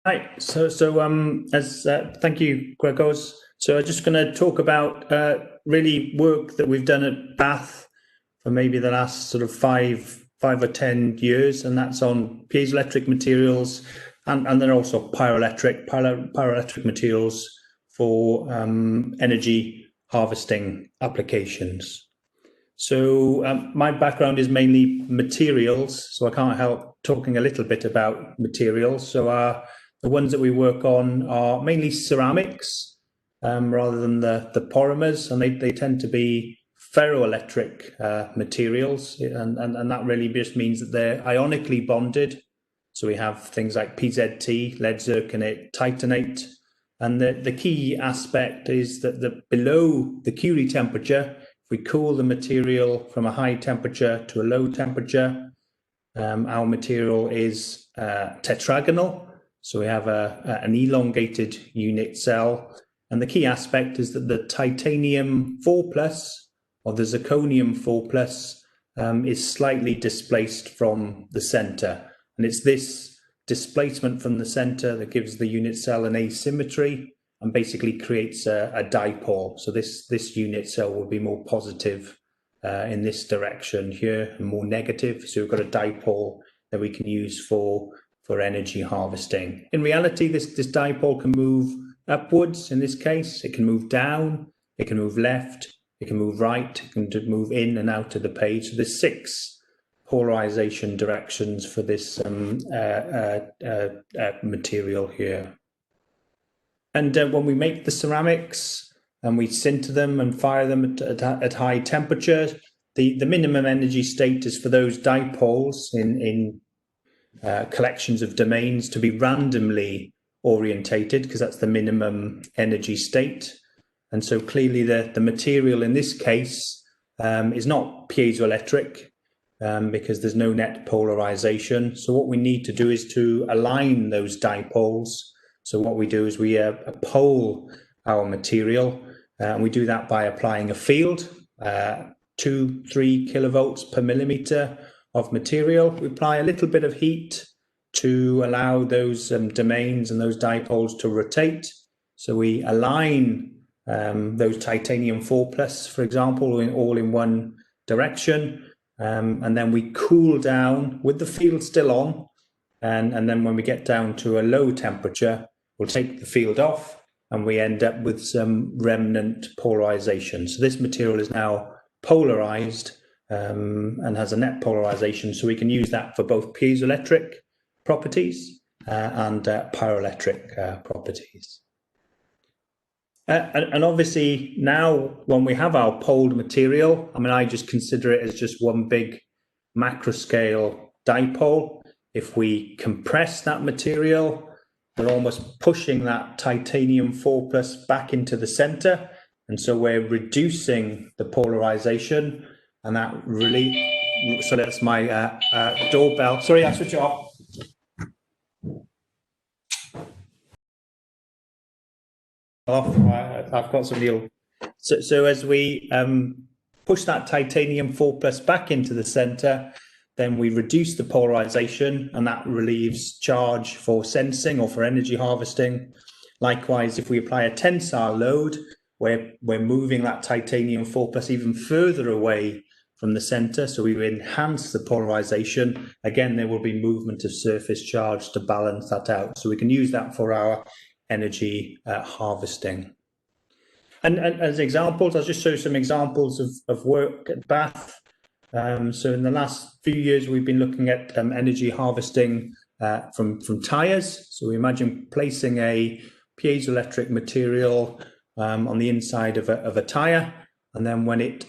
Right. Thank you, Gregos. So I'm just going to talk about really work that we've done at Bath for maybe the last sort of five or 10 years, and that's on piezoelectric materials and then also pyroelectric materials for energy harvesting applications. So my background is mainly materials, so I can't help talking a little bit about materials. So the ones that we work on are mainly ceramics rather than the polymers, and they tend to be ferroelectric materials, and that really just means that they're ionically bonded. So we have things like PZT, lead zirconate, titanate, and the key aspect is that below the Curie temperature, if we cool the material from a high temperature to a low temperature, our material is tetragonal. So we have an elongated unit cell. And the key aspect is that the titanium 4+, or the zirconium 4+, is slightly displaced from the center. And it's this displacement from the center that gives the unit cell an asymmetry and basically creates a dipole. So this unit cell will be more positive in this direction here and more negative. So we've got a dipole that we can use for energy harvesting. In reality, this dipole can move upwards. In this case, it can move down, it can move left, it can move right, it can move in and out of the page. So there's 6 polarization directions for this material here. And when we make the ceramics and we sinter them and fire them at high temperatures, the minimum energy state is for those dipoles in collections of domains to be randomly orientated, because that's the minimum energy state. And so clearly the material in this case is not piezoelectric because there's no net polarization. So what we need to do is to align those dipoles. So what we do is we pole our material, and we do that by applying a field, 2-3 kilovolts per millimeter of material. We apply a little bit of heat to allow those domains and those dipoles to rotate. So we align those titanium 4+, for example, all in one direction, and then we cool down with the field still on, and then when we get down to a low temperature, we'll take the field off and we end up with some remnant polarization. So this material is now polarized and has a net polarization, so we can use that for both piezoelectric properties and pyroelectric properties. And obviously now when we have our poled material, I mean, I just consider it as just one big macroscale dipole. If we compress that material, we're almost pushing that titanium 4+ back into the center. And so we're reducing the polarization, and that really, so that's my doorbell. Sorry, I'll switch it off. I've got some deal. So as we push that titanium 4+ back into the center, then we reduce the polarization, and that relieves charge for sensing or for energy harvesting. Likewise, if we apply a tensile load, we're moving that titanium 4+ even further away from the center, so we enhance the polarization. Again, there will be movement of surface charge to balance that out. So we can use that for our energy harvesting. And as examples, I'll just show some examples of work at Bath. So in the last few years, we've been looking at energy harvesting from tires. So we imagine placing a piezoelectric material on the inside of a tire, and then when it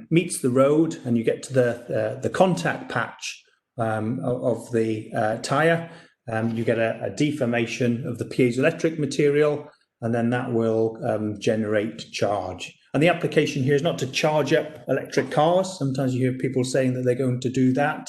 meets the road and you get to the contact patch of the tire, you get a deformation of the piezoelectric material, and then that will generate charge. And the application here is not to charge up electric cars. Sometimes you hear people saying that they're going to do that,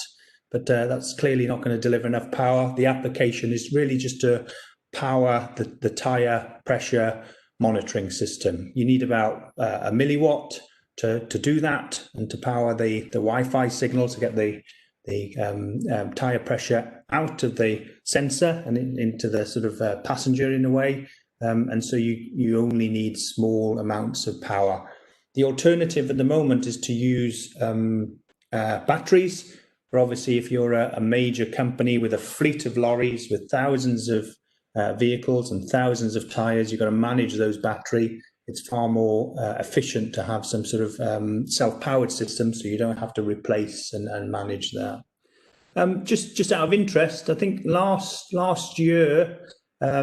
but that's clearly not going to deliver enough power. The application is really just to power the tire pressure monitoring system. You need about a milliwatt to do that, and to power the Wi-Fi signal to get the tire pressure out of the sensor and into the sort of passenger in a way. And so you only need small amounts of power. The alternative at the moment is to use batteries. But obviously, if you're a major company with a fleet of lorries with thousands of vehicles and thousands of tires, you've got to manage those batteries. It's far more efficient to have some sort of self-powered system, so you don't have to replace and manage that. Just out of interest, I think last year I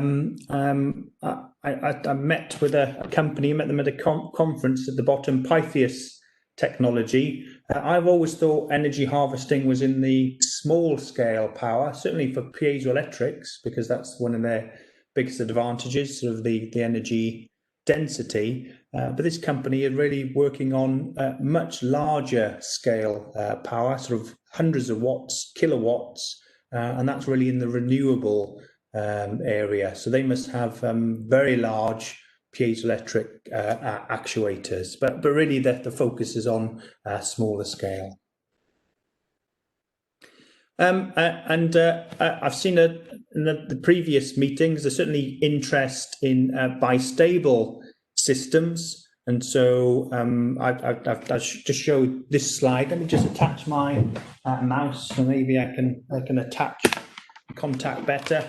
met with a company, met them at a conference at the bottom, Pythias Technology. I've always thought energy harvesting was in the small scale power, certainly for piezoelectrics, because that's one of their biggest advantages, sort of the energy density. But this company is really working on much larger scale power, sort of hundreds of watts, kilowatts, and that's really in the renewable area. So they must have very large piezoelectric actuators, but really the focus is on smaller scale. I've seen in the previous meetings, there's certainly interest in bistable systems. And so I've just showed this slide. Let me just attach my mouse, so maybe I can attach contact better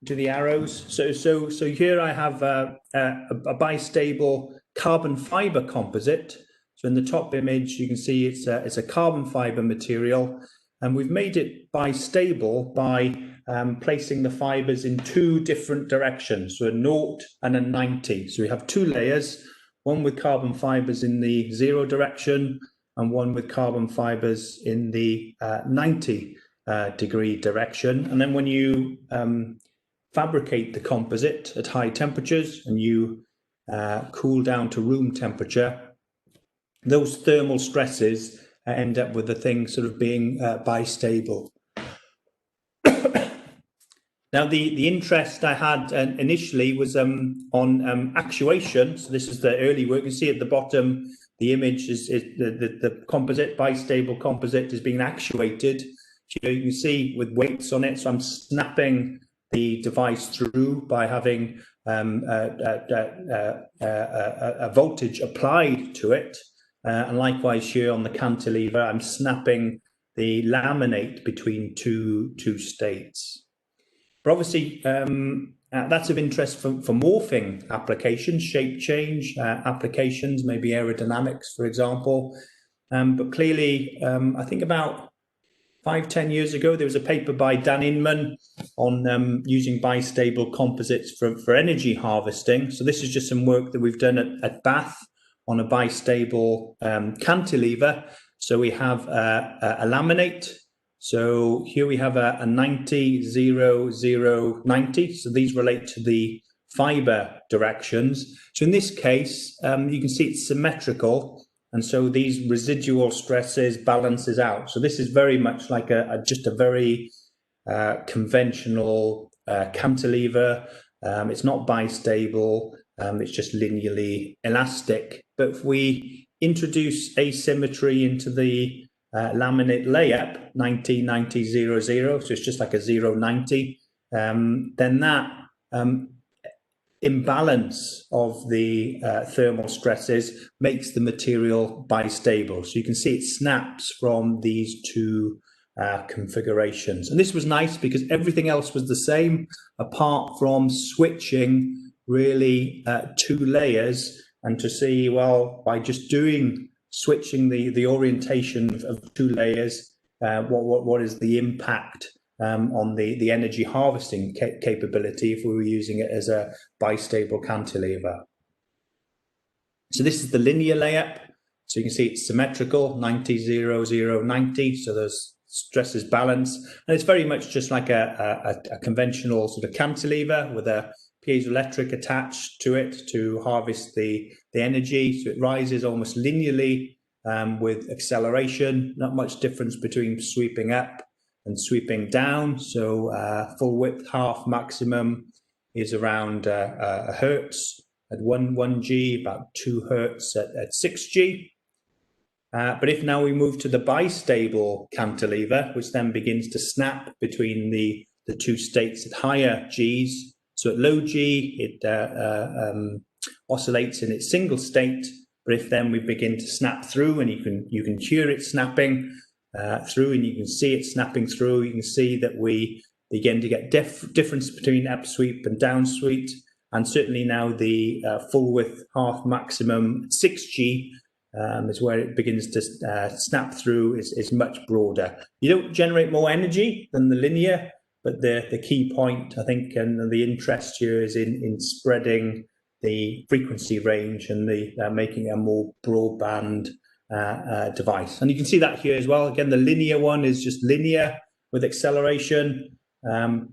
to the arrows. So here I have a bistable carbon fiber composite. So in the top image, you can see it's a carbon fiber material. And we've made it bistable by placing the fibers in two different directions, so a 0 and a 90. So we have two layers, one with carbon fibers in the 0 direction and one with carbon fibers in the 90 degree direction. And then when you fabricate the composite at high temperatures and you cool down to room temperature, those thermal stresses end up with the thing sort of being bistable. Now, the interest I had initially was on actuation. So this is the early work. You see at the bottom, the image is the composite, bistable composite is being actuated. You can see with weights on it. So I'm snapping the device through by having a voltage applied to it. And likewise here on the cantilever, I'm snapping the laminate between two states. But obviously, that's of interest for morphing applications, shape change applications, maybe aerodynamics, for example. But clearly, I think about 5-10 years ago, there was a paper by Dan Inman on using bistable composites for energy harvesting. So this is just some work that we've done at Bath on a bistable cantilever. So we have a laminate. So here we have a 90, 0, 0, 90. So these relate to the fiber directions. So in this case, you can see it's symmetrical. And so these residual stresses balances out. So this is very much like just a very conventional cantilever. It's not bistable. It's just linearly elastic. But if we introduce asymmetry into the laminate layup, 90, 90, 0, 0, so it's just like a 0, 90, then that imbalance of the thermal stresses makes the material bistable. So you can see it snaps from these two configurations. And this was nice because everything else was the same apart from switching really two layers, and to see, well, by just switching the orientation of two layers, what is the impact on the energy harvesting capability if we were using it as a bistable cantilever. So this is the linear layup. So you can see it's symmetrical, 90, 0, 0, 90. So those stresses balance. And it's very much just like a conventional sort of cantilever with a piezoelectric attached to it to harvest the energy. So it rises almost linearly with acceleration, not much difference between sweeping up and sweeping down. So full width half maximum is around a hertz at 1 G, about 2 hertz at 6 G. But if now we move to the bistable cantilever, which then begins to snap between the two states at higher Gs. So at low G, it oscillates in its single state. But if then we begin to snap through, and you can hear it snapping through, and you can see it snapping through, you can see that we begin to get difference between upsweep and downsweep. And certainly now the full width half maximum 6G is where it begins to snap through, is much broader. You don't generate more energy than the linear, but the key point, I think, and the interest here is in spreading the frequency range and the making a more broadband device. And you can see that here as well. Again, the linear one is just linear with acceleration.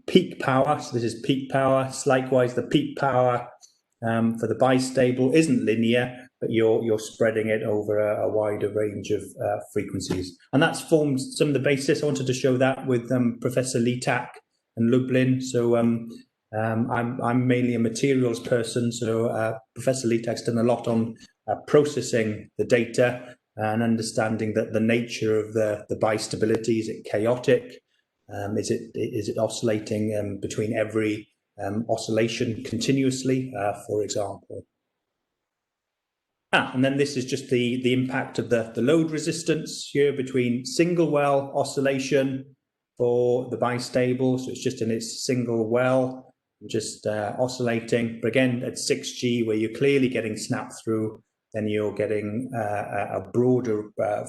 Peak power, so this is peak power. Likewise, the peak power for the bistable isn't linear, but you're spreading it over a wider range of frequencies. And that's formed some of the basis. I wanted to show that with Professor Litak and Lublin. So I'm mainly a materials person, so Professor Litak's done a lot on processing the data and understanding that the nature of the bistability. Is it chaotic? Is it oscillating between every oscillation continuously, for example? And then this is just the impact of the load resistance here between single well oscillation for the bistable. So it's just in its single well, just oscillating. But again, at 6G, where you're clearly getting snap through, then you're getting a broader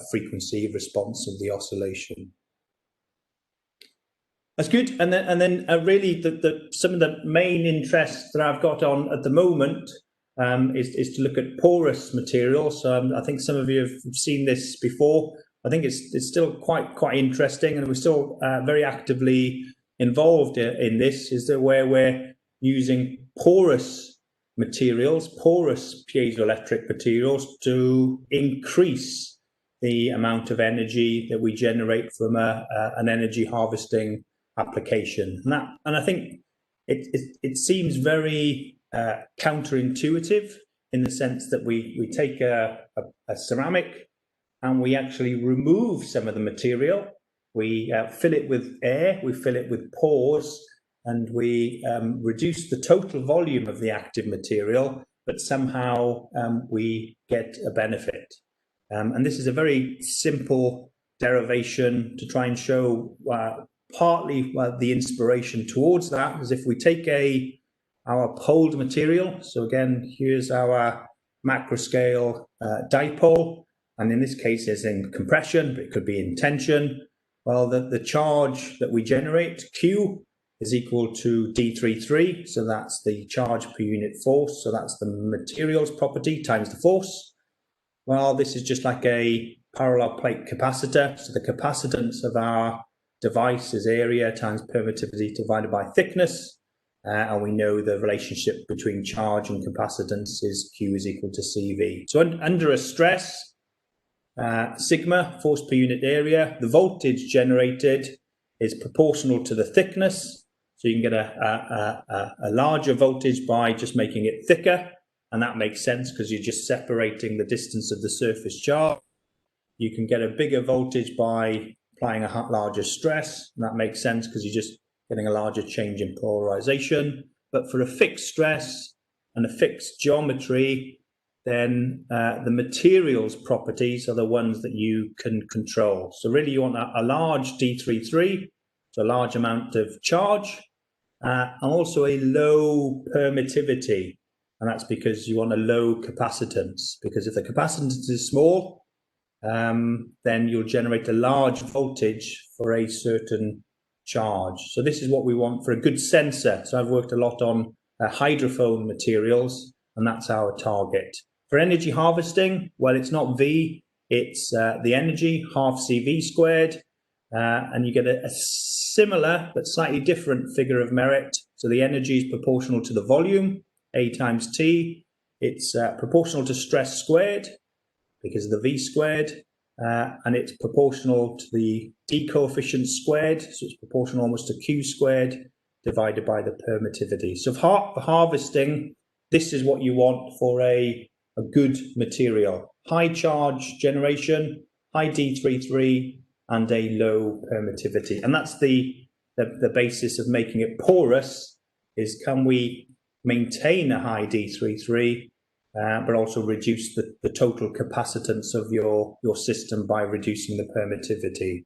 frequency response of the oscillation. That's good. And then really some of the main interests that I've got on at the moment is to look at porous materials. So I think some of you have seen this before. I think it's still quite interesting, and we're still very actively involved in this. Is that where we're using porous materials, porous piezoelectric materials, to increase the amount of energy that we generate from an energy harvesting application. And I think it seems very counterintuitive, in the sense that we take a ceramic and we actually remove some of the material. We fill it with air, we fill it with pores, and we reduce the total volume of the active material, but somehow we get a benefit. And this is a very simple derivation to try and show partly the inspiration towards that is if we take our poled material. So again, here's our macro scale dipole, and in this case it's in compression, but it could be in tension. Well, the charge that we generate, Q, is equal to D33, so that's the charge per unit force, so that's the materials property times the force. Well, this is just like a parallel plate capacitor, so the capacitance of our device is area times permittivity divided by thickness, and we know the relationship between charge and capacitance is Q is equal to CV. So under a stress, sigma, force per unit area, the voltage generated is proportional to the thickness. So you can get a larger voltage by just making it thicker, and that makes sense because you're just separating the distance of the surface charge. You can get a bigger voltage by applying a larger stress, and that makes sense because you're just getting a larger change in polarization. But for a fixed stress and a fixed geometry, then the materials properties are the ones that you can control. So really you want a large D33, so a large amount of charge, and also a low permittivity. And that's because you want a low capacitance, because if the capacitance is small, then you'll generate a large voltage for a certain charge. So this is what we want for a good sensor. So I've worked a lot on hydrophone materials, and that's our target. For energy harvesting, well, it's not V, it's the energy, half CV squared, and you get a similar but slightly different figure of merit. So the energy is proportional to the volume, A times T. It's proportional to stress squared, because of the V squared, and it's proportional to the D coefficient squared, so it's proportional almost to Q squared divided by the permittivity. So for harvesting, this is what you want for a good material. high charge generation, high D33, and a low permittivity. And that's the basis of making it porous, is can we maintain a high D33, but also reduce the total capacitance of your system by reducing the permittivity.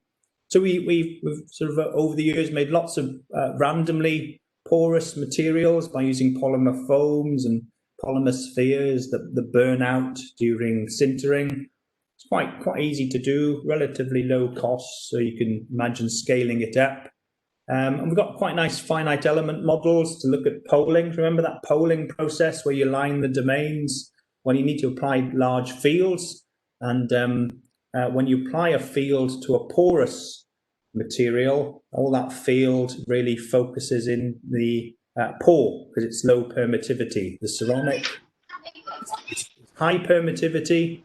So we've sort of over the years made lots of randomly porous materials by using polymer foams and polymer spheres that burn out during sintering. It's quite easy to do, relatively low cost, so you can imagine scaling it up. And we've got quite nice finite element models to look at poling. Remember that poling process where you line the domains when you need to apply large fields? And when you apply a field to a porous material, all that field really focuses in the pore because it's low permittivity. The ceramic is high permittivity,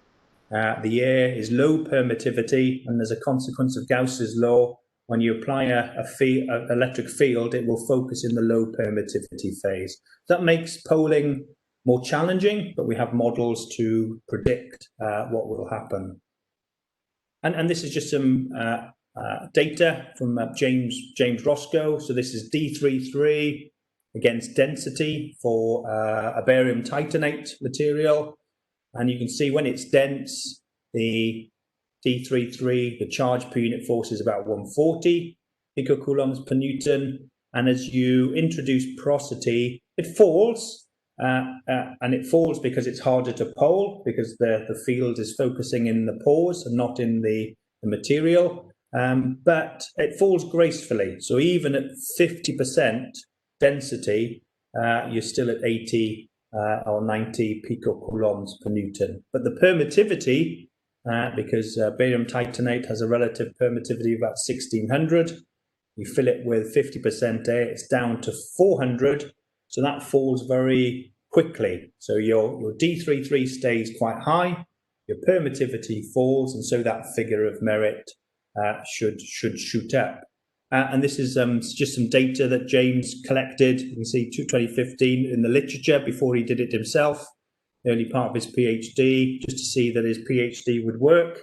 the air is low permittivity, and as a consequence of Gauss's law, when you apply an electric field, it will focus in the low permittivity phase. That makes poling more challenging, but we have models to predict what will happen. And this is just some data from James Roscoe. So this is D33 against density for a barium titanate material. And you can see when it's dense, the D33, the charge per unit force is about 140 picocoulombs per Newton. And as you introduce porosity, it falls. And it falls because it's harder to pole, because the field is focusing in the pores and not in the material. But it falls gracefully. So even at 50% density, you're still at 80 or 90 picocoulombs per Newton. But the permittivity, because barium titanate has a relative permittivity of about 1600, you fill it with 50% air, it's down to 400. So that falls very quickly. So your D33 stays quite high, your permittivity falls, and so that figure of merit should shoot up. And this is just some data that James collected. You can see 2015 in the literature before he did it himself, the early part of his PhD, just to see that his PhD would work.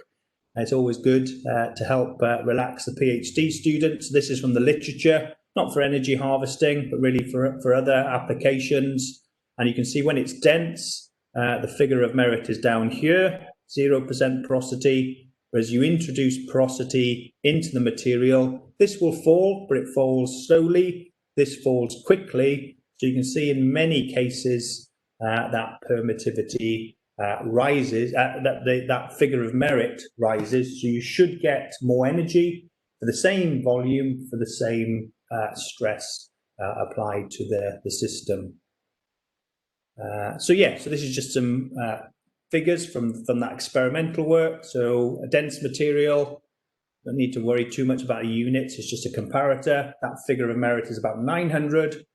It's always good to help relax the PhD students. This is from the literature, not for energy harvesting, but really for other applications. And you can see when it's dense, the figure of merit is down here, 0% porosity. As you introduce porosity into the material, this will fall, but it falls slowly. This falls quickly. So you can see in many cases that permittivity rises, that figure of merit rises. So you should get more energy for the same volume, for the same stress applied to the system. So this is just some figures from that experimental work. So a dense material, don't need to worry too much about units, it's just a comparator. That figure of merit is about 900.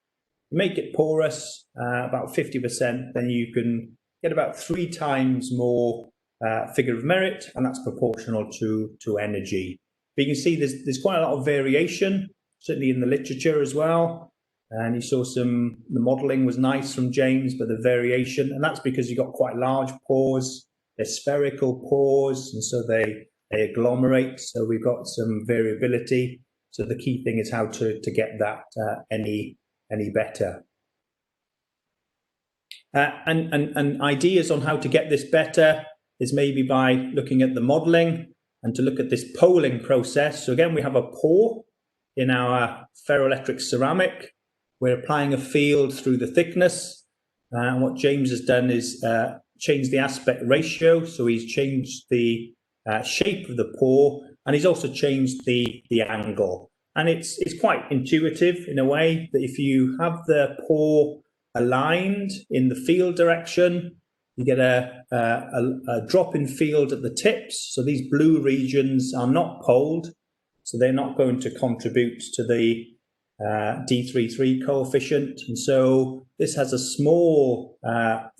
Make it porous, about 50%, then you can get about 3 times more figure of merit, and that's proportional to energy. But you can see there's quite a lot of variation, certainly in the literature as well. And you saw the modeling was nice from James, but the variation, and that's because you've got quite large pores, they're spherical pores, and so they agglomerate, so we've got some variability. So the key thing is how to get that any better. And ideas on how to get this better is maybe by looking at the modeling and to look at this poling process. So again, we have a pore in our ferroelectric ceramic. We're applying a field through the thickness. And what James has done is change the aspect ratio. So he's changed the shape of the pore, and he's also changed the angle. And it's quite intuitive in a way that if you have the pore aligned in the field direction, you get a drop in field at the tips. So these blue regions are not poled, so they're not going to contribute to the D33 coefficient. And so this has a small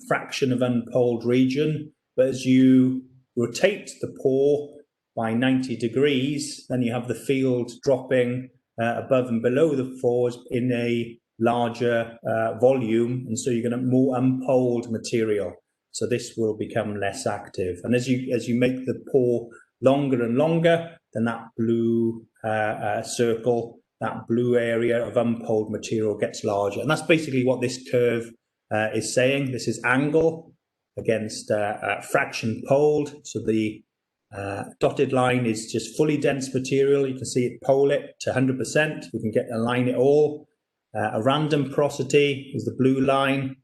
fraction of unpoled region, but as you rotate the pore by 90 degrees, then you have the field dropping above and below the pores in a larger volume, and so you're going to have more unpoled material. so this will become less active. And as you make the pore longer and longer, then that blue circle, that blue area of unpoled material gets larger. And that's basically what this curve is saying. This is angle against fraction poled. So the dotted line is just fully dense material. You can see it pole it to 100%. We can align it all. A random porosity is the blue line.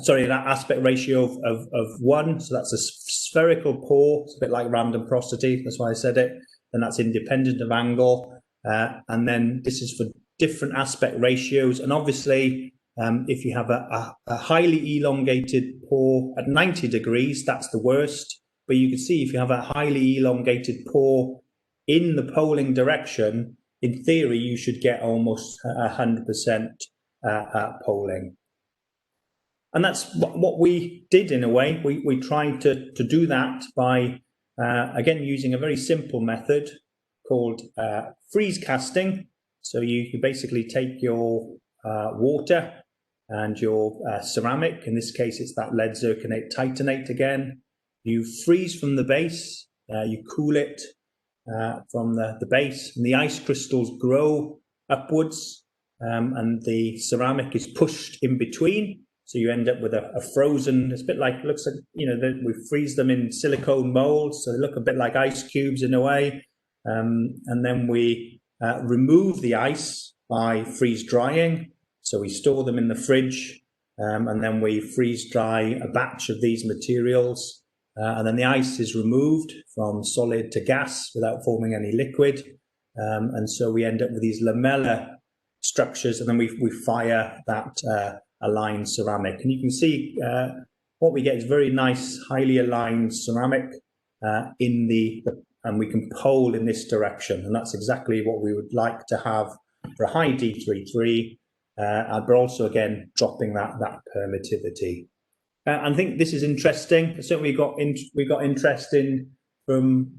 Sorry, that aspect ratio of 1. So that's a spherical pore. It's a bit like random porosity. That's why I said it. And that's independent of angle. And then this is for different aspect ratios. And obviously, if you have a highly elongated pore at 90 degrees, that's the worst. But you can see if you have a highly elongated pore in the poling direction, in theory, you should get almost 100% poling. And that's what we did in a way. We tried to do that by, again, using a very simple method called freeze casting. So you basically take your water and your ceramic. In this case, it's that lead zirconate titanate again. You freeze from the base, you cool it from the base, and the ice crystals grow upwards, and the ceramic is pushed in between. So you end up with a frozen, it's a bit like, looks like, you know, we freeze them in silicone molds, so they look a bit like ice cubes in a way. And then we remove the ice by freeze drying. So we store them in the fridge, and then we freeze dry a batch of these materials. And then the ice is removed from solid to gas without forming any liquid. And so we end up with these lamellar structures, and then we fire that aligned ceramic. And you can see what we get is very nice, highly aligned ceramic and we can pole in this direction. And that's exactly what we would like to have for a high D33, but also, again, dropping that permittivity. I think this is interesting. Certainly we got interest in from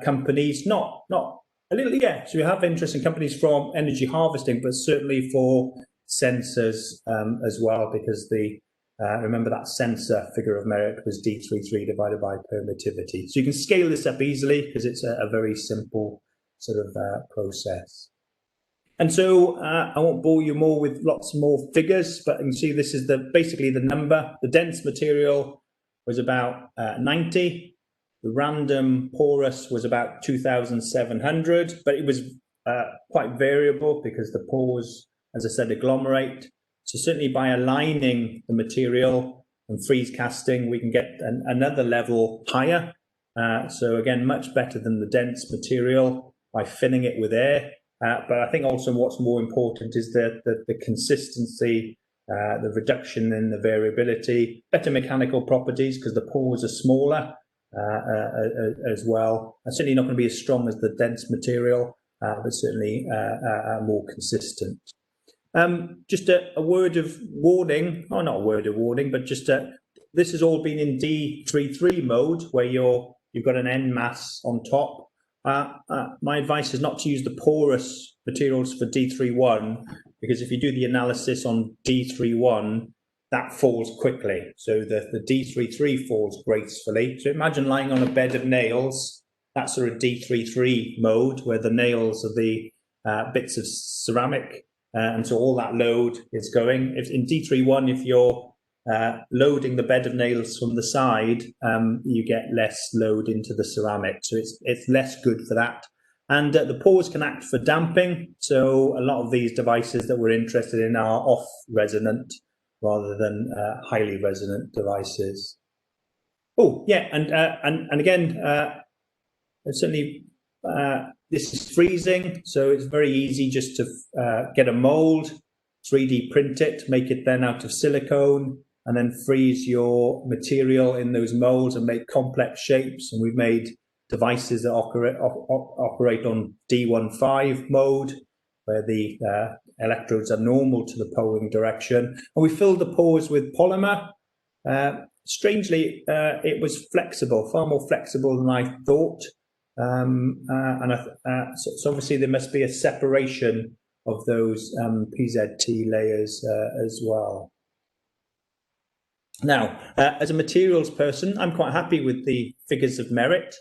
companies, not a little, yeah. So we have interest in companies from energy harvesting, but certainly for sensors as well, because remember that sensor figure of merit was D33 divided by permittivity. So you can scale this up easily because it's a very simple sort of process. And so I won't bore you more with lots more figures, but you can see this is basically the number. The dense material was about 90. The random porous was about 2,700, but it was quite variable because the pores, as I said, agglomerate. So certainly by aligning the material and freeze casting, we can get another level higher. So again, much better than the dense material by filling it with air. But I think also what's more important is the consistency, the reduction in the variability, better mechanical properties because the pores are smaller as well. And certainly not going to be as strong as the dense material, but certainly more consistent. Just a word of warning, or not a word of warning, but just this has all been in D33 mode where you've got an end mass on top. My advice is not to use the porous materials for D31, because if you do the analysis on D31, that falls quickly. So the D33 falls gracefully. So imagine lying on a bed of nails. That's sort of D33 mode, where the nails are the bits of ceramic, and so all that load is going. If in D31, if you're loading the bed of nails from the side, you get less load into the ceramic, so it's less good for that. And the pores can act for damping, so a lot of these devices that we're interested in are off resonant rather than highly resonant devices. Oh yeah, and again, certainly this is freezing, so it's very easy just to get a mold, 3D print it, make it then out of silicone, and then freeze your material in those molds and make complex shapes. And we've made devices that operate on D15 mode, where the electrodes are normal to the poling direction. And we filled the pores with polymer. Strangely, it was flexible, far more flexible than I thought. So obviously there must be a separation of those PZT layers as well. Now, as a materials person, I'm quite happy with the figures of merit,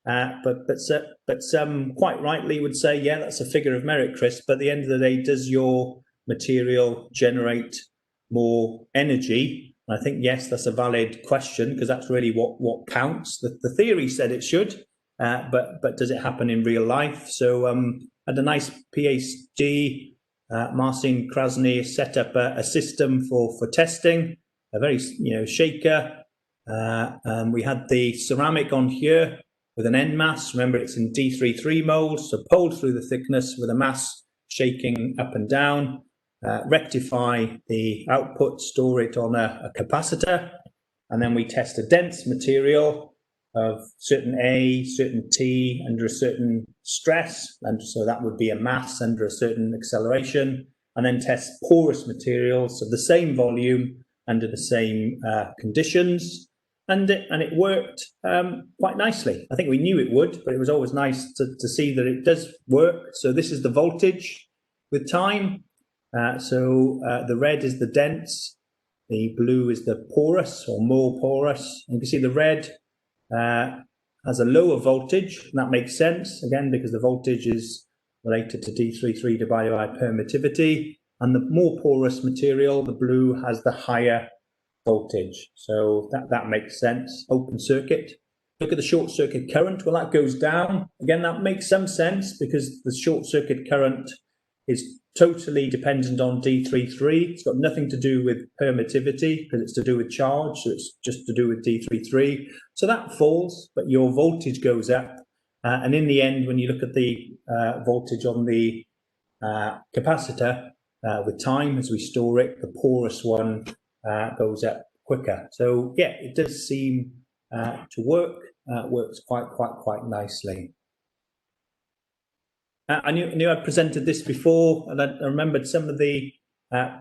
but some quite rightly would say, yeah, that's a figure of merit, Chris, but at the end of the day, does your material generate more energy? And I think, yes, that's a valid question, because that's really what counts. The theory said it should, but does it happen in real life? So I had a nice PhD, Marcin Krasny set up a system for testing, a very shaker. We had the ceramic on here with an end mass. Remember, it's in D33 molds, so pulled through the thickness with a mass shaking up and down. Rectify the output, store it on a capacitor, and then we test a dense material of certain A, certain T under a certain stress, and so that would be a mass under a certain acceleration, and then test porous materials of the same volume under the same conditions, and it worked quite nicely. I think we knew it would, but it was always nice to see that it does work. So this is the voltage with time. The red is the dense, the blue is the porous or more porous. And you can see the red has a lower voltage, and that makes sense, again, because the voltage is related to D33 divided by permittivity. And the more porous material, the blue, has the higher voltage. So that makes sense. Open circuit. Look at the short circuit current. Well, that goes down. Again, that makes some sense because the short circuit current is totally dependent on D33. It's got nothing to do with permittivity because it's to do with charge. So it's just to do with D33. So that falls, but your voltage goes up. And in the end, when you look at the voltage on the capacitor, with time, as we store it, the porous one goes up quicker. So yeah, it does seem to work. Works quite nicely. I knew I presented this before, and I remembered some of the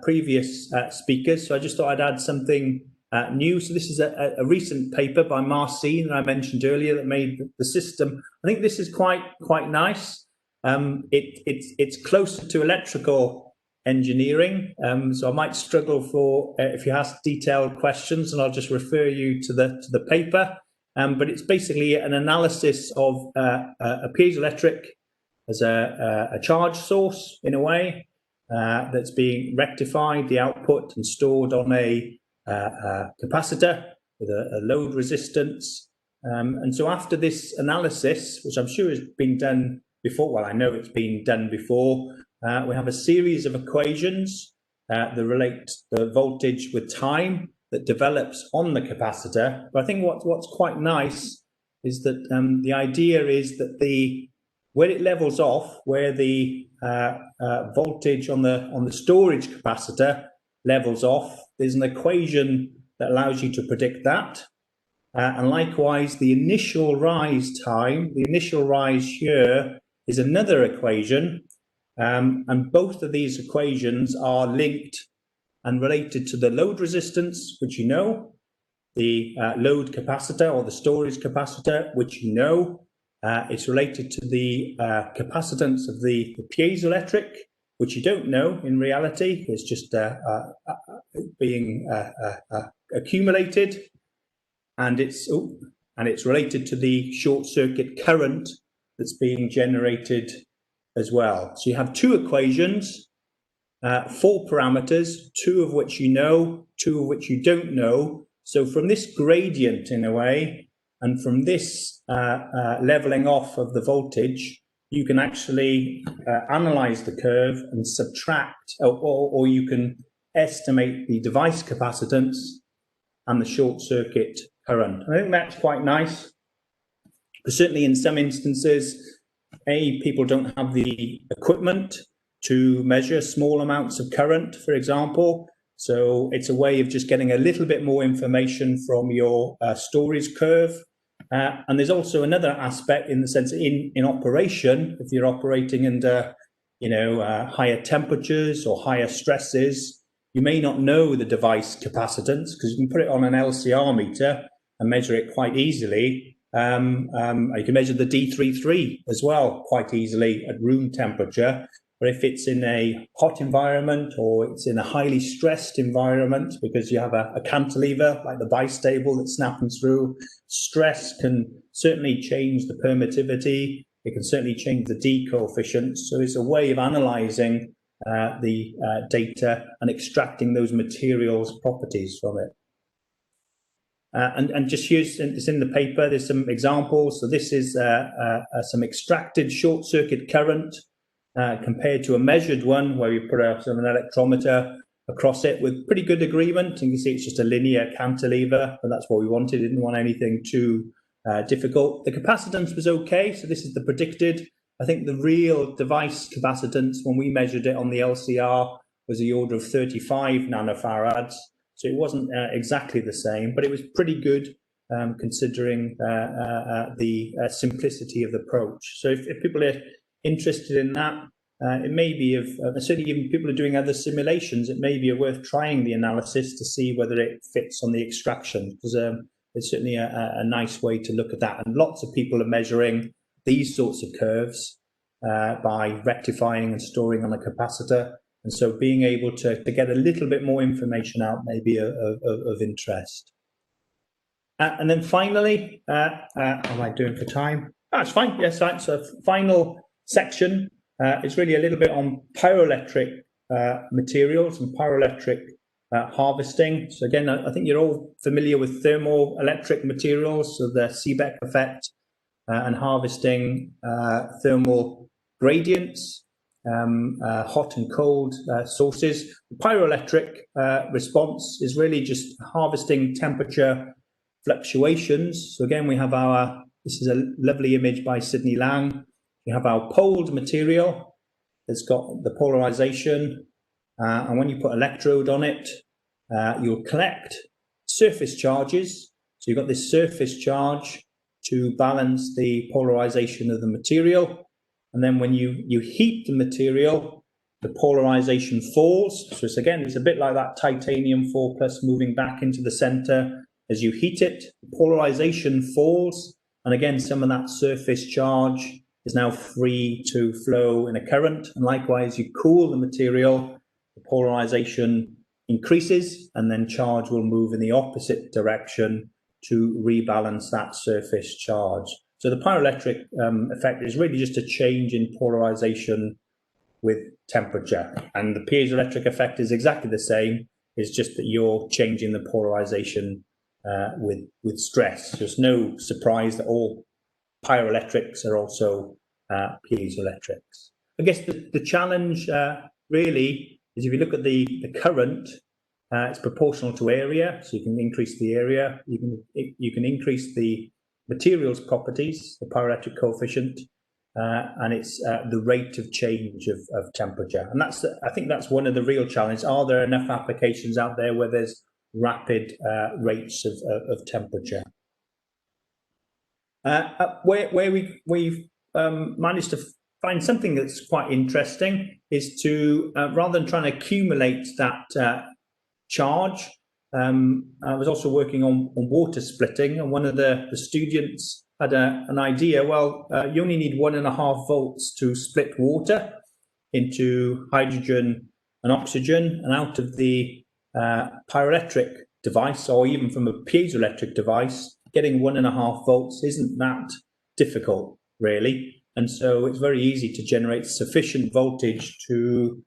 previous speakers, so I just thought I'd add something new. So this is a recent paper by Marcin that I mentioned earlier that made the system. I think this is quite nice. It's closer to electrical engineering, so I might struggle for if you ask detailed questions, and I'll just refer you to the paper. But it's basically an analysis of a piezoelectric as a charge source in a way that's being rectified, the output, and stored on a capacitor with a load resistance. And so after this analysis, which I'm sure has been done before, well, I know it's been done before, we have a series of equations that relate the voltage with time that develops on the capacitor. But I think what's quite nice is that the idea is that where it levels off, where the voltage on the storage capacitor levels off, there's an equation that allows you to predict that. And likewise, the initial rise time, the initial rise here, is another equation. And both of these equations are linked and related to the load resistance, which you know, the load capacitor or the storage capacitor, which you know. It's related to the capacitance of the piezoelectric, which you don't know in reality. It's just being accumulated, and it's related to the short circuit current that's being generated as well. So you have two equations, 4 parameters, 2 of which you know, 2 of which you don't know. So from this gradient, in a way, and from this leveling off of the voltage, you can actually analyze the curve and subtract, or you can estimate the device capacitance and the short circuit current. I think that's quite nice, because certainly in some instances, people don't have the equipment to measure small amounts of current, for example. So it's a way of just getting a little bit more information from your storage curve. And there's also another aspect in the sense in operation, if you're operating under, higher temperatures or higher stresses, you may not know the device capacitance because you can put it on an LCR meter and measure it quite easily. You can measure the D33 as well quite easily at room temperature. But if it's in a hot environment or it's in a highly stressed environment, because you have a cantilever like the bistable that's snapping through, stress can certainly change the permittivity. It can certainly change the D coefficient. So it's a way of analysing the data and extracting those materials properties from it. And just use, it's in the paper, there's some examples. So this is some extracted short circuit current compared to a measured one where you put an electrometer across it with pretty good agreement. And you can see it's just a linear cantilever, but that's what we wanted. Didn't want anything too difficult. The capacitance was okay. So this is the predicted. I think the real device capacitance when we measured it on the LCR was the order of 35 nanofarads. So it wasn't exactly the same, but it was pretty good considering the simplicity of the approach. So if people are interested in that, it may be certainly even people are doing other simulations, it may be worth trying the analysis to see whether it fits on the extraction, because it's certainly a nice way to look at that. And lots of people are measuring these sorts of curves by rectifying and storing on a capacitor. And so being able to get a little bit more information out may be of interest. And then finally, how am I doing for time? Oh, it's fine. Yes, right. So final section is really a little bit on pyroelectric materials and pyroelectric harvesting. So again, I think you're all familiar with thermoelectric materials, so the Seebeck effect and harvesting thermal gradients. Hot and cold sources. The pyroelectric response is really just harvesting temperature fluctuations. So again, we have this is a lovely image by Sidney Lang. We have our poled material that's got the polarization, and when you put electrode on it, you'll collect surface charges. So you've got this surface charge to balance the polarization of the material. And then when you heat the material, the polarization falls. So it's a bit like that titanium 4+ moving back into the center. As you heat it, the polarization falls. And again, some of that surface charge is now free to flow in a current. And likewise, you cool the material, the polarization increases, and then charge will move in the opposite direction to rebalance that surface charge. So the pyroelectric effect is really just a change in polarization with temperature. And the piezoelectric effect is exactly the same. It's just that you're changing the polarization with stress. There's no surprise that all pyroelectrics are also piezoelectrics. I guess the challenge really is if you look at the current, it's proportional to area. So you can increase the area. You can increase the materials properties, the pyroelectric coefficient, and it's the rate of change of temperature. And I think that's one of the real challenges. Are there enough applications out there where there's rapid rates of temperature? Where we've managed to find something that's quite interesting is to, rather than trying to accumulate that charge, I was also working on water splitting, and one of the students had an idea. Well, you only need 1.5 volts to split water into hydrogen and oxygen, and out of the pyroelectric device, or even from a piezoelectric device, getting 1.5 volts isn't that difficult, really. And so it's very easy to generate sufficient voltage to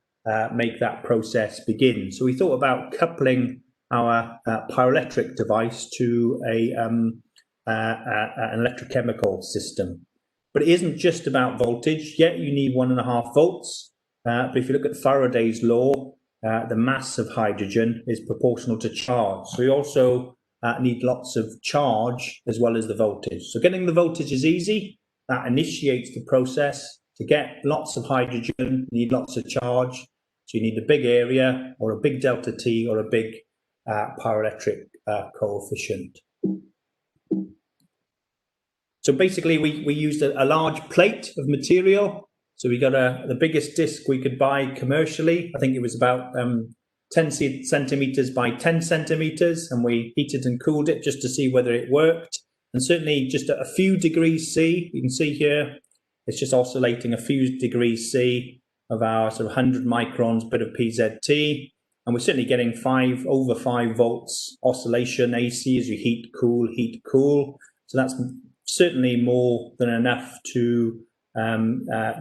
make that process begin. So we thought about coupling our pyroelectric device to an electrochemical system. But it isn't just about voltage. Yet you need 1.5 volts. But if you look at Faraday's law, the mass of hydrogen is proportional to charge. So you also need lots of charge as well as the voltage. So getting the voltage is easy. That initiates the process. To get lots of hydrogen, you need lots of charge. So you need a big area, or a big delta T, or a big pyroelectric coefficient. So basically, we used a large plate of material. So we got the biggest disc we could buy commercially. I think it was about 10 centimeters by 10 centimeters, and we heated and cooled it just to see whether it worked. And certainly just at a few degrees C, you can see here, it's just oscillating a few degrees C. of our sort of 100 microns bit of PZT, and we're certainly getting over 5 volts oscillation AC as you heat, cool. So that's certainly more than enough to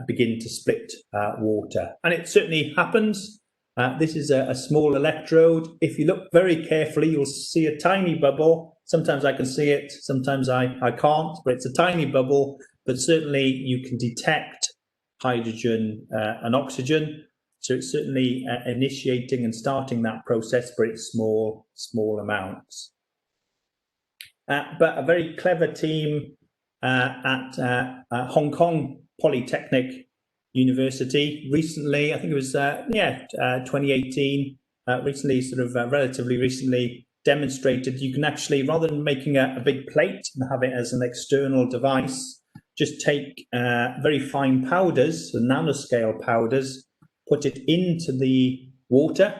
begin to split water. And it certainly happens. This is a small electrode. If you look very carefully, you'll see a tiny bubble. Sometimes I can see it, sometimes I can't, but it's a tiny bubble. But certainly you can detect hydrogen and oxygen. So it's certainly initiating and starting that process, but it's small amounts. But a very clever team at Hong Kong Polytechnic University recently, I think it was 2018, recently, sort of relatively recently, demonstrated you can actually, rather than making a big plate and have it as an external device, just take very fine powders, so nanoscale powders, put it into the water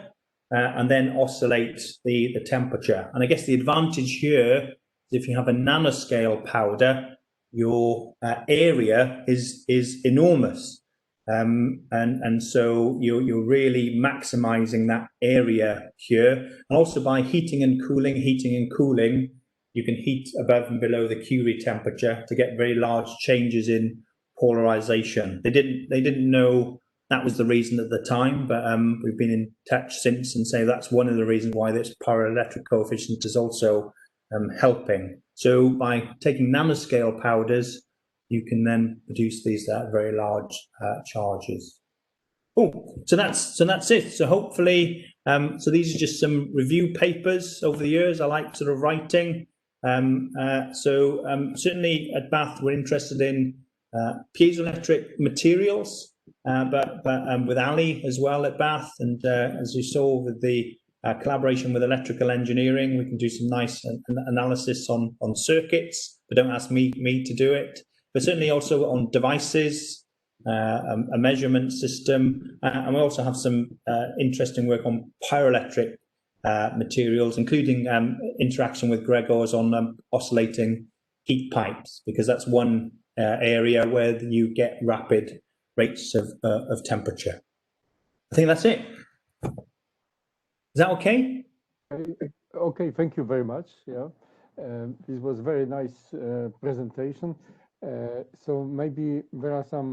and then oscillate the temperature. And I guess the advantage here is if you have a nanoscale powder, your area is enormous. And so you're really maximizing that area here. And also by heating and cooling, you can heat above and below the Curie temperature to get very large changes in polarization. They didn't know that was the reason at the time, but we've been in touch since and say that's one of the reasons why this pyroelectric coefficient is also helping. So by taking nanoscale powders, you can then produce these very large charges. Oh, so that's it. So hopefully, so these are just some review papers over the years. I like sort of writing. Certainly at Bath, we're interested in piezoelectric materials, but with Ali as well at Bath. And as you saw with the collaboration with electrical engineering, we can do some nice analysis on circuits, but don't ask me to do it. But certainly also on devices, a measurement system, and we also have some interesting work on pyroelectric materials, including interaction with Gregor's on oscillating heat pipes, because that's one area where you get rapid rates of temperature. I think that's it. Is that okay? Okay, thank you very much. Yeah, this was a very nice presentation. So maybe there are some